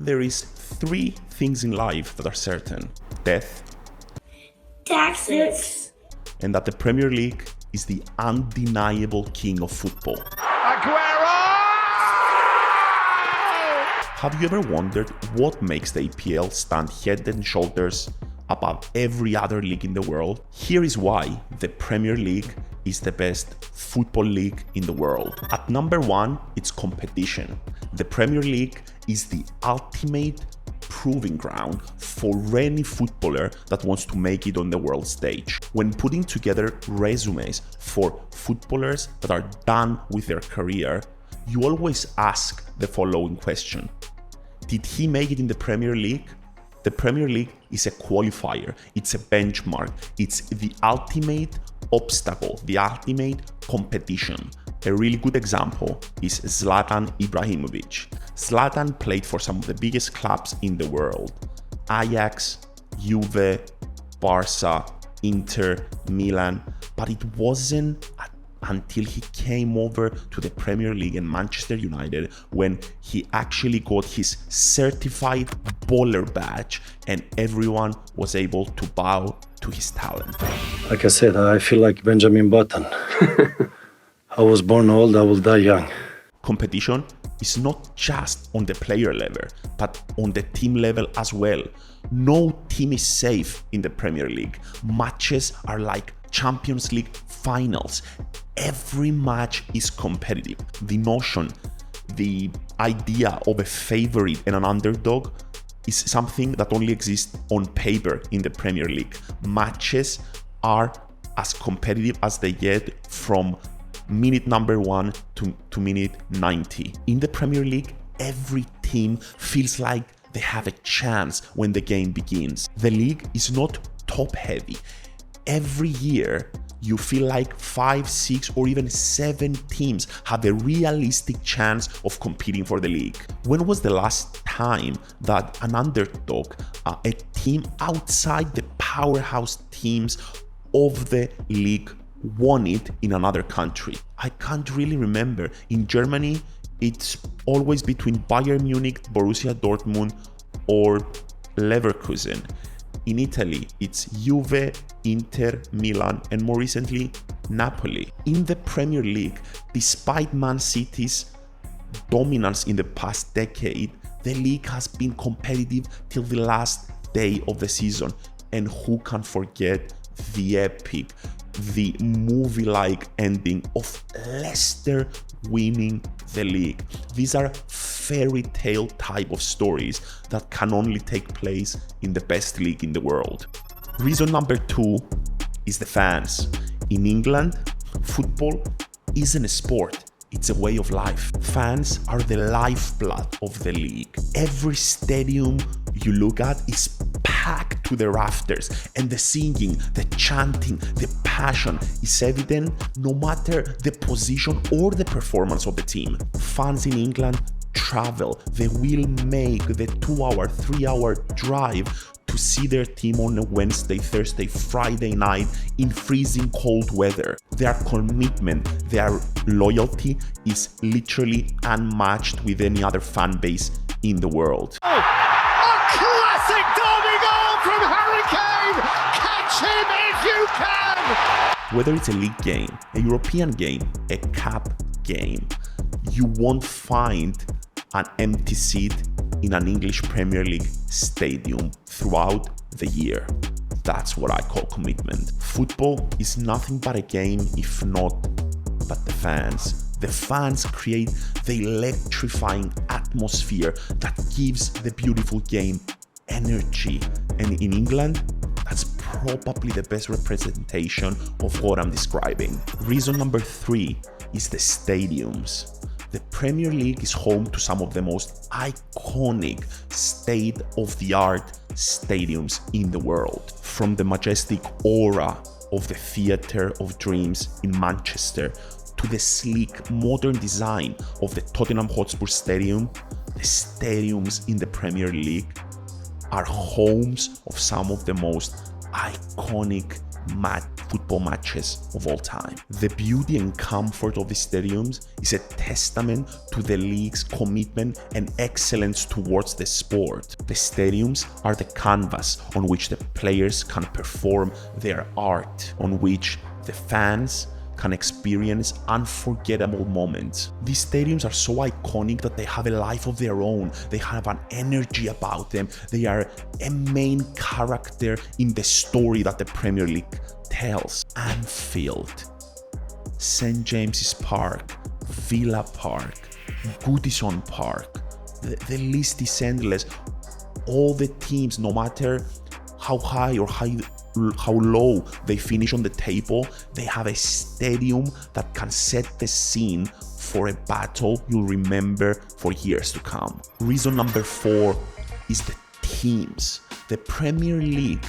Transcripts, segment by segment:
there is 3 things in life that are certain: death, taxes, and that the Premier League is the undeniable king of football. Have you ever wondered what makes the EPL stand head and shoulders above every other league in the world? Here is why the Premier League is the best football league in the world. At number 1, it's competition. The Premier League is the ultimate proving ground for any footballer that wants to make it on the world stage. When putting together resumes for footballers that are done with their career, you always ask the following question: did he make it in the Premier League? The Premier League is a qualifier, it's a benchmark, it's the ultimate obstacle, the ultimate competition. A really good example is Zlatan Ibrahimovic. Zlatan played for some of the biggest clubs in the world: Ajax, Juve, Barca, Inter, Milan, but it wasn't until he came over to the Premier League and Manchester United when he actually got his certified baller badge and everyone was able to bow to his talent. Like I said, I feel like Benjamin Button. I was born old, I will die young. Competition is not just on the player level, but on the team level as well. No team is safe in the Premier League. Matches are like Champions League finals. Every match is competitive. The notion, the idea of a favorite and an underdog is something that only exists on paper in the Premier League. Matches are as competitive as they get from minute number 1 to minute 90. In the Premier League, every team feels like they have a chance when the game begins. The league is not top heavy. Every year, you feel like 5, 6, or even 7 teams have a realistic chance of competing for the league. When was the last time that an underdog, a team outside the powerhouse teams of the league, won it in another country? I can't really remember. In Germany, it's always between Bayern Munich, Borussia Dortmund, or Leverkusen. In Italy, it's Juve, Inter, Milan, and more recently, Napoli. In the Premier League, despite Man City's dominance in the past decade, the league has been competitive till the last day of the season. And who can forget the epic, the movie-like ending of Leicester winning the league? These are fairy tale type of stories that can only take place in the best league in the world. Reason number 2 is the fans. In England, football isn't a sport, it's a way of life. Fans are the lifeblood of the league. Every stadium you look at is packed to the rafters, and the singing, the chanting, the passion is evident no matter the position or the performance of the team. Fans in England travel, they will make the 2-hour, 3-hour drive to see their team on a Wednesday, Thursday, Friday night in freezing cold weather. Their commitment, their loyalty is literally unmatched with any other fan base in the world. A classic derby goal from Harry Kane! Catch him if you can! Whether it's a league game, a European game, a cup game, you won't find an empty seat in an English Premier League stadium throughout the year. That's what I call commitment. Football is nothing but a game, if not but the fans. The fans create the electrifying atmosphere that gives the beautiful game energy. And in England, that's probably the best representation of what I'm describing. Reason number 3 is the stadiums. The Premier League is home to some of the most iconic state-of-the-art stadiums in the world. From the majestic aura of the Theatre of Dreams in Manchester to the sleek modern design of the Tottenham Hotspur Stadium, the stadiums in the Premier League are homes of some of the most iconic, football matches of all time. The beauty and comfort of the stadiums is a testament to the league's commitment and excellence towards the sport. The stadiums are the canvas on which the players can perform their art, on which the fans can experience unforgettable moments. These stadiums are so iconic that they have a life of their own. They have an energy about them. They are a main character in the story that the Premier League tells. Anfield, St. James's Park, Villa Park, Goodison Park. The list is endless. All the teams, no matter how high or how low they finish on the table, they have a stadium that can set the scene for a battle you'll remember for years to come. Reason number 4 is the teams. The Premier League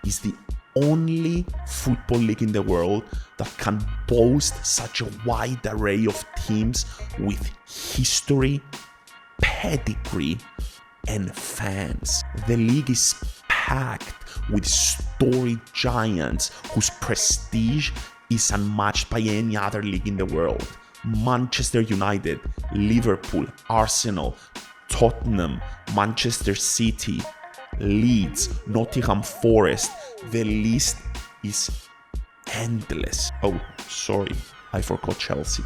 is the only football league in the world that can boast such a wide array of teams with history, pedigree, and fans. The league is packed with storied giants whose prestige is unmatched by any other league in the world. Manchester United, Liverpool, Arsenal, Tottenham, Manchester City, Leeds, Nottingham Forest. The list is endless. Oh, sorry, I forgot Chelsea.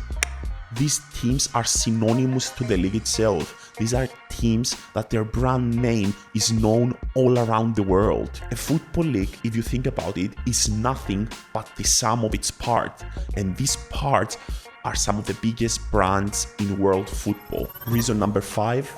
These teams are synonymous to the league itself. These are teams that their brand name is known all around the world. A football league, if you think about it, is nothing but the sum of its parts. And these parts are some of the biggest brands in world football. Reason number 5,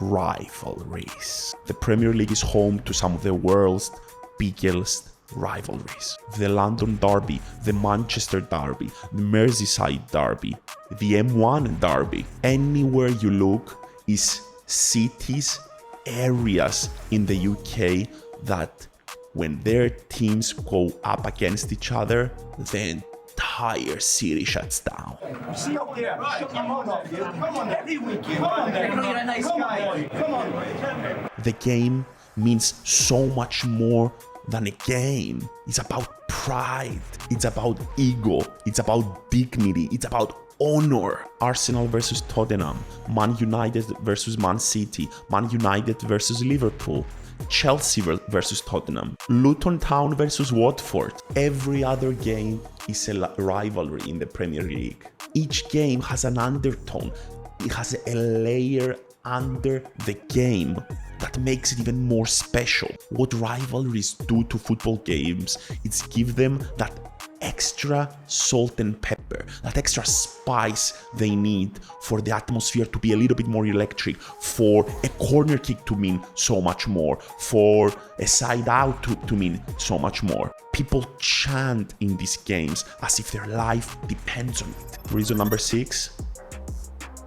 rivalries. The Premier League is home to some of the world's biggest rivalries. The London Derby, the Manchester Derby, the Merseyside Derby, the M1 Derby. Anywhere you look is cities, areas in the UK that when their teams go up against each other, the entire city shuts down. See up there, shut your mouth off, you. Come on, every week, you. Come on, there. You're a nice guy. Come on. The game means so much more than a game. It's about pride, it's about ego, it's about dignity, it's about honor. Arsenal versus Tottenham, Man United versus Man City, Man United versus Liverpool, Chelsea versus Tottenham, Luton Town versus Watford. Every other game is a rivalry in the Premier League. Each game has an undertone. It has a layer under the game that makes it even more special. What rivalries do to football games is give them that extra salt and pepper, that extra spice they need for the atmosphere to be a little bit more electric, for a corner kick to mean so much more, for a side out to mean so much more. People chant in these games as if their life depends on it. Reason number 6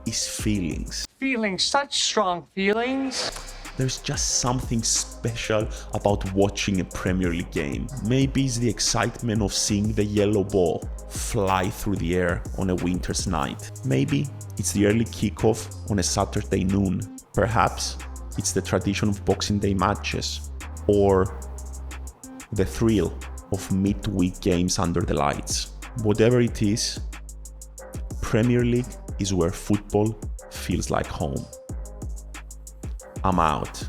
is feelings. Feeling such strong feelings. There's just something special about watching a Premier League game. Maybe it's the excitement of seeing the yellow ball fly through the air on a winter's night. Maybe it's the early kickoff on a Saturday noon. Perhaps it's the tradition of Boxing Day matches, or the thrill of midweek games under the lights. Whatever it is, Premier League is where football feels like home. I'm out.